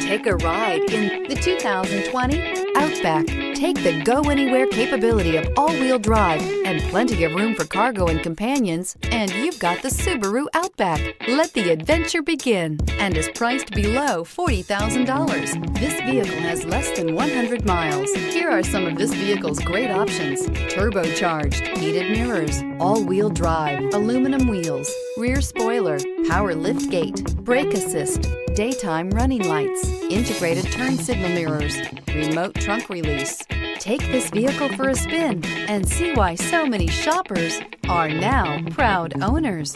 Take a ride in the 2020 Outback. Take the go-anywhere capability of all-wheel drive and plenty of room for cargo and companions, and you've got the Subaru Outback. Let the adventure begin, and is priced below $40,000. This vehicle has less than 100 miles. Here are some of this vehicle's great options: turbocharged, heated mirrors, all-wheel drive, aluminum wheels, rear spoiler, power liftgate, brake assist, daytime running lights, integrated turn signal mirrors, remote trunk release. Take this vehicle for a spin and see why so many shoppers are now proud owners.